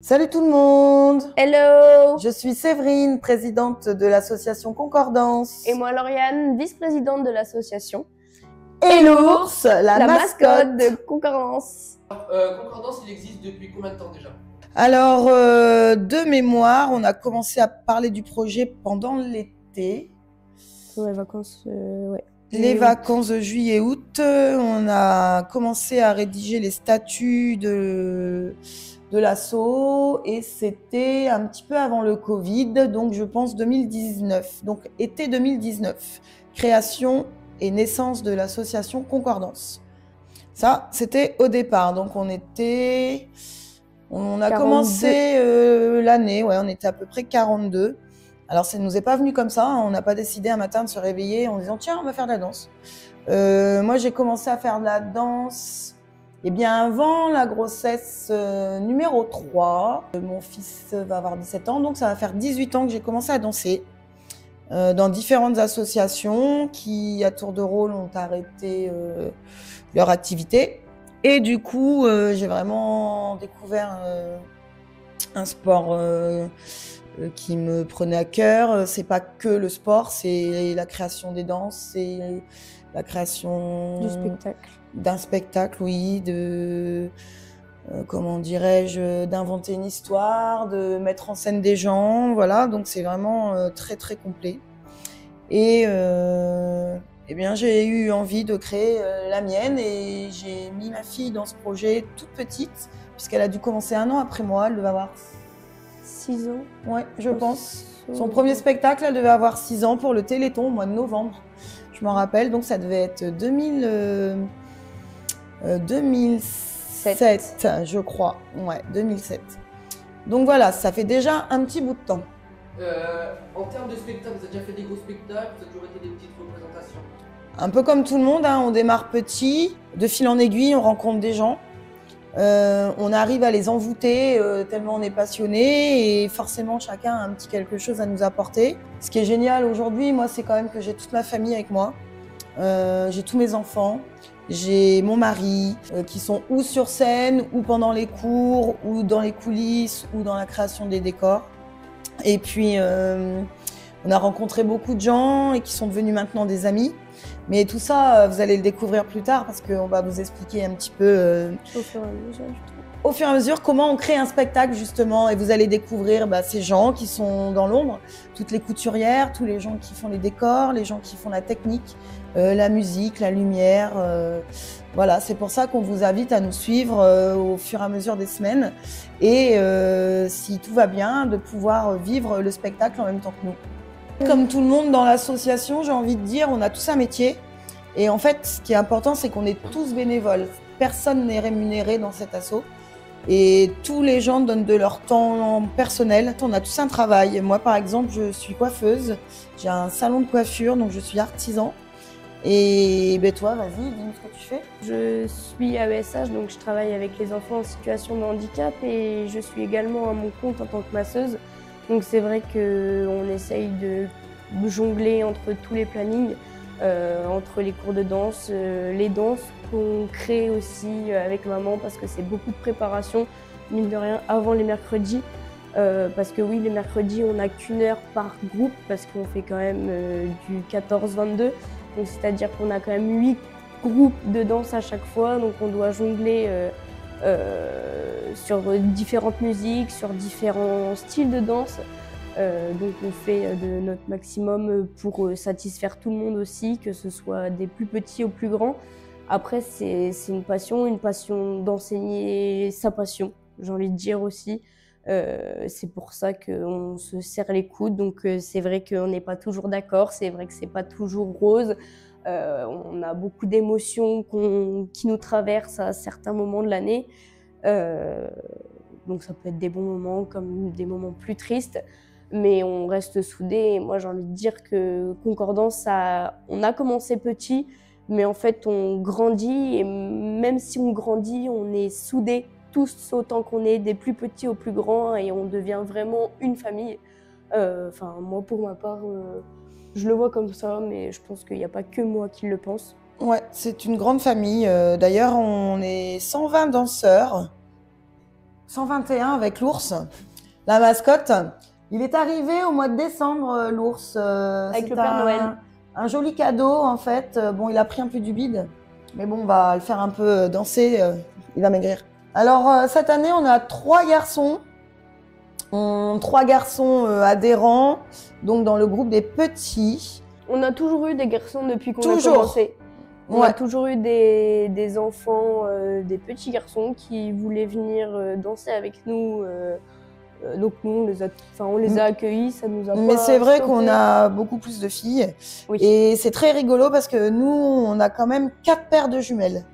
Salut tout le monde! Hello! Je suis Séverine, présidente de l'association Concordance. Et moi Lauriane, vice-présidente de l'association. Et l'ours, la mascotte de Concordance. Concordance, il existe depuis combien de temps déjà? Alors, de mémoire, on a commencé à parler du projet pendant l'été. Pour les vacances, ouais. Les vacances de juillet-août, on a commencé à rédiger les statuts de l'asso et c'était un petit peu avant le Covid, donc je pense 2019. Donc été 2019, création et naissance de l'association Concordance. Ça, c'était au départ. Donc on a 42. Commencé l'année, ouais, on était à peu près 42. Alors ça ne nous est pas venu comme ça, hein. On n'a pas décidé un matin de se réveiller en disant tiens, on va faire de la danse. Moi, j'ai commencé à faire de la danse bien avant la grossesse numéro 3. Mon fils va avoir 17 ans, donc ça va faire 18 ans que j'ai commencé à danser dans différentes associations qui, à tour de rôle, ont arrêté leur activité. Et du coup, j'ai vraiment découvert un sport qui me prenait à cœur. C'est pas que le sport, c'est la création des danses, c'est la création du spectacle. D'un spectacle, oui, comment dirais-je, d'inventer une histoire, de mettre en scène des gens, voilà. Donc c'est vraiment très très complet. Et bien j'ai eu envie de créer la mienne et j'ai mis ma fille dans ce projet toute petite, puisqu'elle a dû commencer 1 an après moi. Elle devait avoir 6 ans. Ouais, je pense. Son premier spectacle, elle devait avoir 6 ans pour le Téléthon au mois de novembre. Je m'en rappelle, donc ça devait être 2007, je crois. Ouais, 2007. Donc voilà, ça fait déjà un petit bout de temps. En termes de spectacle, vous avez déjà fait des gros spectacles, vous avez toujours été des petites représentations? Un peu comme tout le monde, hein, on démarre petit, de fil en aiguille, on rencontre des gens. On arrive à les envoûter tellement on est passionné et forcément chacun a un petit quelque chose à nous apporter. Ce qui est génial aujourd'hui, moi, c'est quand même que j'ai toute ma famille avec moi. J'ai tous mes enfants, j'ai mon mari qui sont ou sur scène ou pendant les cours ou dans les coulisses ou dans la création des décors. Et puis on a rencontré beaucoup de gens et qui sont devenus maintenant des amis. Mais tout ça, vous allez le découvrir plus tard parce qu'on va vous expliquer un petit peu au fur et à mesure comment on crée un spectacle justement. Et vous allez découvrir ces gens qui sont dans l'ombre, toutes les couturières, tous les gens qui font les décors, les gens qui font la technique, la musique, la lumière. Voilà, c'est pour ça qu'on vous invite à nous suivre au fur et à mesure des semaines. Et si tout va bien, de pouvoir vivre le spectacle en même temps que nous. Comme tout le monde dans l'association, j'ai envie de dire, on a tous un métier. Et en fait, ce qui est important, c'est qu'on est tous bénévoles. Personne n'est rémunéré dans cet asso. Et tous les gens donnent de leur temps personnel. On a tous un travail. Moi, par exemple, je suis coiffeuse. J'ai un salon de coiffure, donc je suis artisan. Et toi, vas-y, dis-nous ce que tu fais. Je suis AESH, donc je travaille avec les enfants en situation de handicap et je suis également à mon compte en tant que masseuse. Donc c'est vrai qu'on essaye de jongler entre tous les plannings, entre les cours de danse, les danses qu'on crée aussi avec maman parce que c'est beaucoup de préparation, mine de rien, avant les mercredis. Parce que oui, les mercredis, on n'a qu'1 heure par groupe parce qu'on fait quand même du 14-22. Donc c'est-à-dire qu'on a quand même 8 groupes de danse à chaque fois, donc on doit jongler sur différentes musiques, sur différents styles de danse. Donc on fait de notre maximum pour satisfaire tout le monde aussi, que ce soit des plus petits aux plus grands. Après, c'est une passion d'enseigner sa passion, j'ai envie de dire aussi. C'est pour ça qu'on se serre les coudes, donc c'est vrai qu'on n'est pas toujours d'accord, c'est vrai que c'est pas toujours rose. On a beaucoup d'émotions qui nous traversent à certains moments de l'année. Donc ça peut être des bons moments comme des moments plus tristes, mais on reste soudés. Et moi, j'ai envie de dire que Concordance, on a commencé petit, mais en fait, on grandit. Et même si on grandit, on est soudés tous autant qu'on est, des plus petits aux plus grands, et on devient vraiment une famille. Moi, pour ma part, je le vois comme ça, mais je pense qu'il n'y a pas que moi qui le pense. Ouais, c'est une grande famille. D'ailleurs, on est 120 danseurs. 121 avec l'ours, la mascotte. Il est arrivé au mois de décembre, l'ours. Avec le Père Noël. Un joli cadeau, en fait. Bon, il a pris un peu du bide, mais bon, on va le faire un peu danser. Il va maigrir. Alors, cette année, on a 3 garçons. 3 garçons adhérents, donc dans le groupe des petits. On a toujours eu des garçons depuis qu'on a Toujours. commencé. On Ouais. a toujours eu des enfants, des petits garçons qui voulaient venir danser avec nous. Donc nous, on les a accueillis, ça nous a pas Mais c'est vrai stoppé. qu'on a beaucoup plus de filles. Oui. Et c'est très rigolo parce que nous, on a quand même 4 paires de jumelles.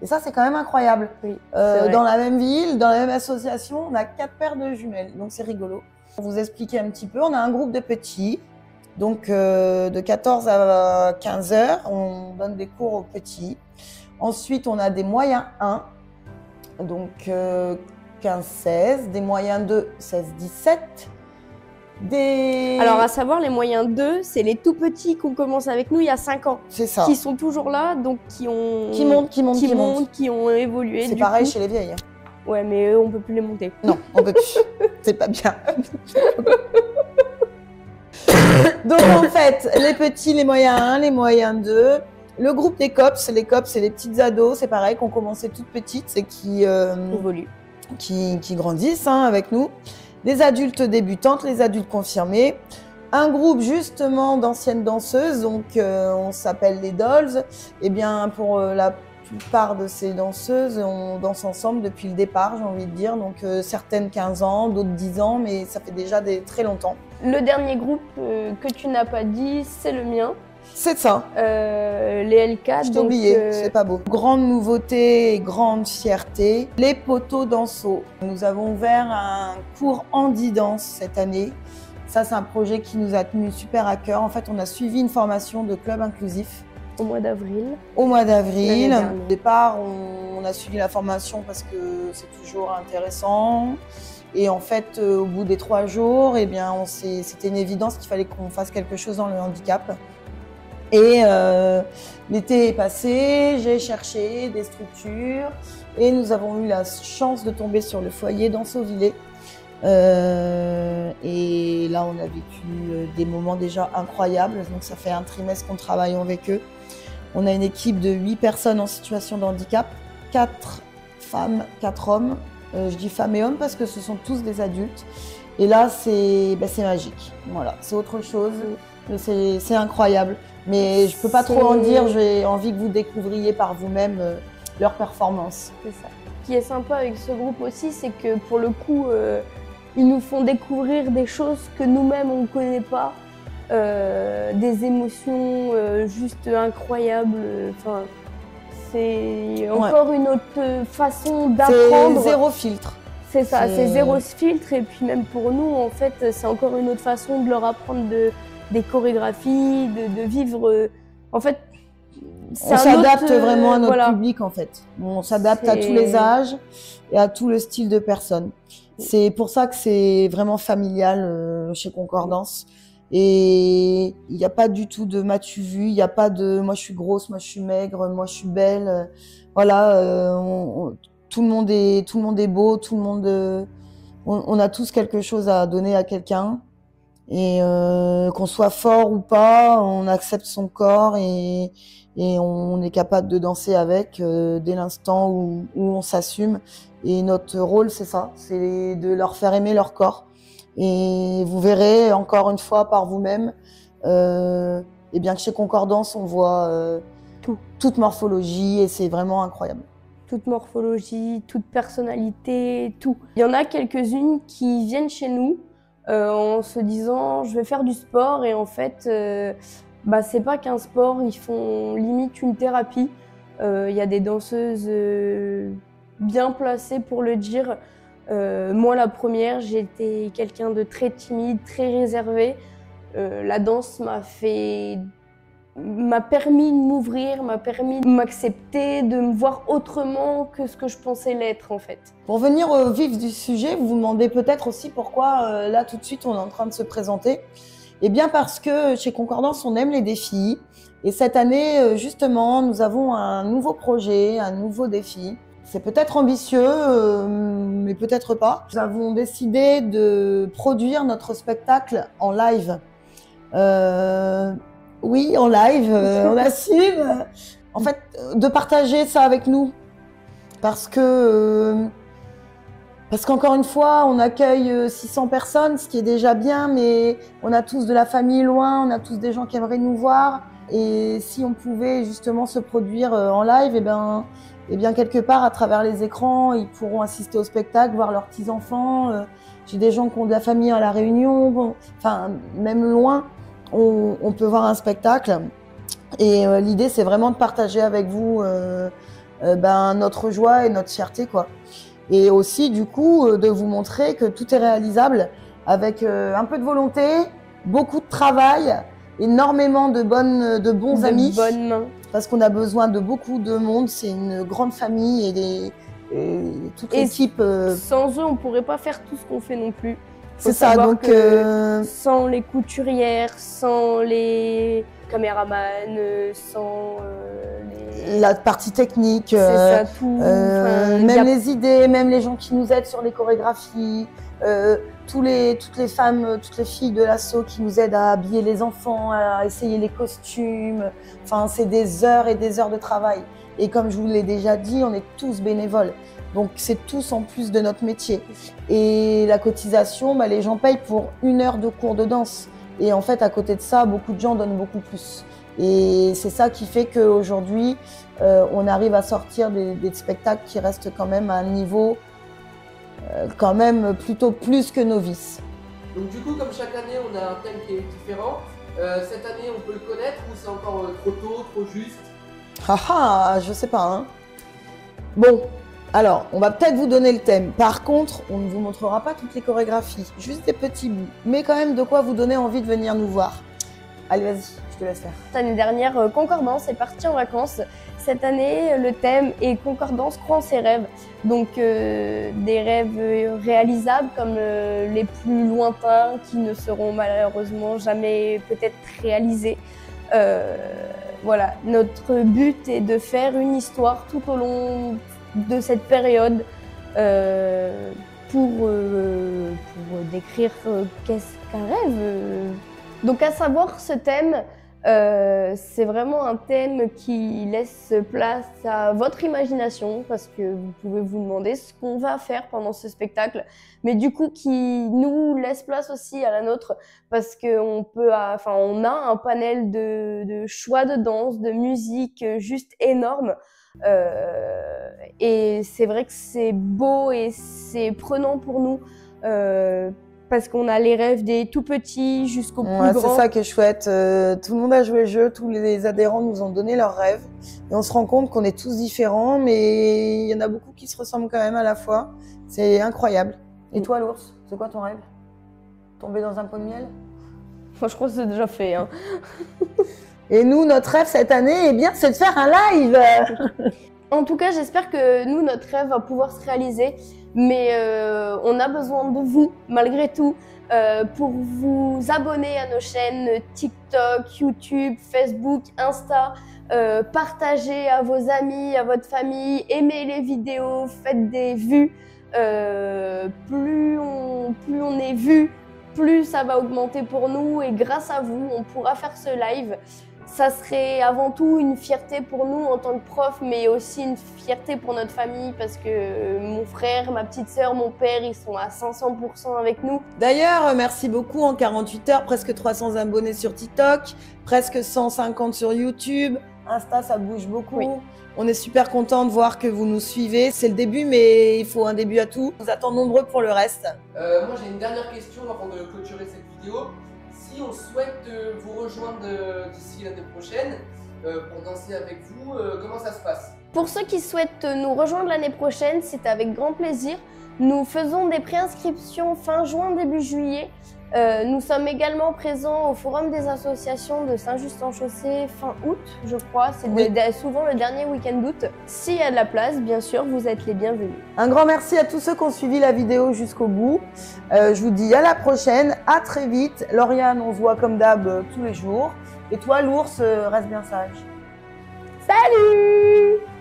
Et ça, c'est quand même incroyable. Oui, c'est vrai. Dans la même ville, dans la même association, on a 4 paires de jumelles. Donc c'est rigolo. Pour vous expliquer un petit peu, on a un groupe de petits. Donc de 14 à 15 heures, on donne des cours aux petits. Ensuite, on a des moyens 1, donc 15-16, des moyens 2, 16-17. Alors à savoir, les moyens 2, c'est les tout petits qu'on commence avec nous il y a 5 ans. C'est ça. Qui sont toujours là, donc qui montent. qui ont évolué. C'est du pareil coup. chez les vieilles. Ouais, mais eux, on peut plus les monter. Non, on peut plus. C'est pas bien. Donc en fait, les petits, les moyens 1, les moyens 2. Le groupe des COPS, les COPS, c'est les petites ados, c'est pareil, qu'on commençait toutes petites et qui Évolue. grandissent avec nous. Les adultes débutantes, les adultes confirmés. Un groupe justement d'anciennes danseuses, donc on s'appelle les Dolls. Et bien pour la plupart de ces danseuses, on danse ensemble depuis le départ, j'ai envie de dire. Donc certaines 15 ans, d'autres 10 ans, mais ça fait déjà très longtemps. Le dernier groupe que tu n'as pas dit, c'est le mien. C'est ça. Les L4. Je t'ai oublié, c'est pas beau. Grande nouveauté et grande fierté, les poteaux danseaux. Nous avons ouvert un cours handi danse cette année. Ça, c'est un projet qui nous a tenu super à cœur. En fait, on a suivi une formation de club inclusif. Au mois d'avril. Au mois d'avril. L'année dernière. Au départ, on a suivi la formation parce que c'est toujours intéressant. Et en fait, au bout des 3 jours, eh bien, c'était une évidence qu'il fallait qu'on fasse quelque chose dans le handicap. Et l'été est passé, j'ai cherché des structures et nous avons eu la chance de tomber sur le foyer d'Ansauvillers. Et là, on a vécu des moments déjà incroyables. Donc, ça fait un trimestre qu'on travaille avec eux. On a une équipe de 8 personnes en situation de handicap, 4 femmes, 4 hommes. Je dis femmes et hommes parce que ce sont tous des adultes. Et là, c'est magique. Voilà, c'est autre chose. C'est incroyable. Mais je peux pas trop en dire. J'ai envie que vous découvriez par vous-même leur performance. C'est ça. Ce qui est sympa avec ce groupe aussi, c'est que pour le coup, ils nous font découvrir des choses que nous-mêmes on ne connaît pas, des émotions juste incroyables. Enfin, c'est encore une autre façon d'apprendre. C'est zéro filtre. C'est ça, c'est zéro filtre. Et puis même pour nous, en fait, c'est encore une autre façon de leur apprendre des chorégraphies, de vivre. En fait, on s'adapte vraiment à notre public, en fait. On s'adapte à tous les âges et à tout le style de personnes. C'est pour ça que c'est vraiment familial chez Concordance. Et il n'y a pas du tout de m'as-tu vu, il n'y a pas de moi je suis grosse, moi je suis maigre, moi je suis belle. Voilà, tout le monde est beau, tout le monde. On a tous quelque chose à donner à quelqu'un. Et qu'on soit fort ou pas, on accepte son corps et on est capable de danser avec dès l'instant où on s'assume. Et notre rôle, c'est ça, c'est de leur faire aimer leur corps. Et vous verrez encore une fois par vous-même, et bien que chez Concordance, on voit toute morphologie et c'est vraiment incroyable. Toute morphologie, toute personnalité, tout. Il y en a quelques-unes qui viennent chez nous en se disant je vais faire du sport et en fait c'est pas qu'un sport, ils font limite une thérapie. Il y a des danseuses bien placées pour le dire. Moi la première, j'étais quelqu'un de très timide, très réservé. La danse m'a permis de m'ouvrir, m'a permis de m'accepter, de me voir autrement que ce que je pensais l'être en fait. Pour venir au vif du sujet, vous vous demandez peut-être aussi pourquoi là tout de suite on est en train de se présenter. Eh bien parce que chez Concordance on aime les défis et cette année justement nous avons un nouveau projet, un nouveau défi. C'est peut-être ambitieux, mais peut-être pas. Nous avons décidé de produire notre spectacle en live. Oui, en live, on assume. En fait, de partager ça avec nous. Parce qu'encore une fois, on accueille 600 personnes, ce qui est déjà bien, mais on a tous de la famille loin, on a tous des gens qui aimeraient nous voir. Et si on pouvait justement se produire en live, et bien quelque part, à travers les écrans, ils pourront assister au spectacle, voir leurs petits-enfants. J'ai des gens qui ont de la famille à La Réunion, bon, enfin, même loin, on peut voir un spectacle. Et l'idée, c'est vraiment de partager avec vous notre joie et notre fierté, quoi. Et aussi, du coup, de vous montrer que tout est réalisable avec un peu de volonté, beaucoup de travail, énormément de bons amis. De bonnes mains. Parce qu'on a besoin de beaucoup de monde. C'est une grande famille et toute l'équipe. Sans eux, on pourrait pas faire tout ce qu'on fait non plus. C'est ça, donc. Sans les couturières, sans les caméramans, sans la partie technique, c'est ça, tout. Même les idées, même les gens qui nous aident sur les chorégraphies, toutes les femmes, toutes les filles de l'asso qui nous aident à habiller les enfants, à essayer les costumes. Enfin, c'est des heures et des heures de travail. Et comme je vous l'ai déjà dit, on est tous bénévoles. Donc, c'est tous en plus de notre métier. Et la cotisation, les gens payent pour 1 heure de cours de danse. Et en fait, à côté de ça, beaucoup de gens donnent beaucoup plus. Et c'est ça qui fait qu'aujourd'hui, on arrive à sortir des spectacles qui restent quand même à un niveau quand même plutôt plus que novice. Donc du coup, comme chaque année, on a un thème qui est différent. Cette année, on peut le connaître ou c'est encore trop tôt, trop juste? Je sais pas. Hein. Bon, alors, on va peut-être vous donner le thème. Par contre, on ne vous montrera pas toutes les chorégraphies, juste des petits bouts. Mais quand même de quoi vous donner envie de venir nous voir. Allez, vas-y, je te laisse faire. L'année dernière, Concordance est partie en vacances. Cette année, le thème est Concordance croit en ses rêves. Donc des rêves réalisables comme les plus lointains qui ne seront malheureusement jamais peut-être réalisés. Voilà, notre but est de faire une histoire tout au long de cette période pour décrire qu'est-ce qu'un rêve. Donc à savoir, ce thème, c'est vraiment un thème qui laisse place à votre imagination parce que vous pouvez vous demander ce qu'on va faire pendant ce spectacle, mais du coup qui nous laisse place aussi à la nôtre parce qu'on on a un panel de choix de danse, de musique juste énorme. Et c'est vrai que c'est beau et c'est prenant pour nous. Parce qu'on a les rêves des tout petits jusqu'aux plus grands. C'est ça qui est chouette. Tout le monde a joué le jeu, tous les adhérents nous ont donné leurs rêves. Et on se rend compte qu'on est tous différents, mais il y en a beaucoup qui se ressemblent quand même à la fois. C'est incroyable. Et toi, l'ours, c'est quoi ton rêve? Tomber dans un pot de miel? Moi, je crois que c'est déjà fait. Hein. Et nous, notre rêve cette année, c'est de faire un live. En tout cas, j'espère que nous, notre rêve va pouvoir se réaliser. Mais on a besoin de vous, malgré tout, pour vous abonner à nos chaînes TikTok, YouTube, Facebook, Insta, partager à vos amis, à votre famille, aimez les vidéos, faites des vues. Plus on est vu, plus ça va augmenter pour nous et grâce à vous, on pourra faire ce live. Ça serait avant tout une fierté pour nous en tant que prof, mais aussi une fierté pour notre famille parce que mon frère, ma petite sœur, mon père, ils sont à 500% avec nous. D'ailleurs, merci beaucoup. En 48 heures, presque 300 abonnés sur TikTok, presque 150 sur YouTube. Insta, ça bouge beaucoup. Oui. On est super contents de voir que vous nous suivez. C'est le début, mais il faut un début à tout. On vous attend nombreux pour le reste. Moi, j'ai une dernière question avant de clôturer cette vidéo. Si on souhaite vous rejoindre d'ici l'année prochaine pour danser avec vous, comment ça se passe? Pour ceux qui souhaitent nous rejoindre l'année prochaine, c'est avec grand plaisir. Nous faisons des préinscriptions fin juin, début juillet. Nous sommes également présents au Forum des associations de Saint-Just-en-Chaussée fin août, je crois. C'est souvent le dernier week-end d'août. S'il y a de la place, bien sûr, vous êtes les bienvenus. Un grand merci à tous ceux qui ont suivi la vidéo jusqu'au bout. Je vous dis à la prochaine, à très vite. Lauriane, on se voit comme d'hab tous les jours. Et toi, l'ours, reste bien sage. Salut!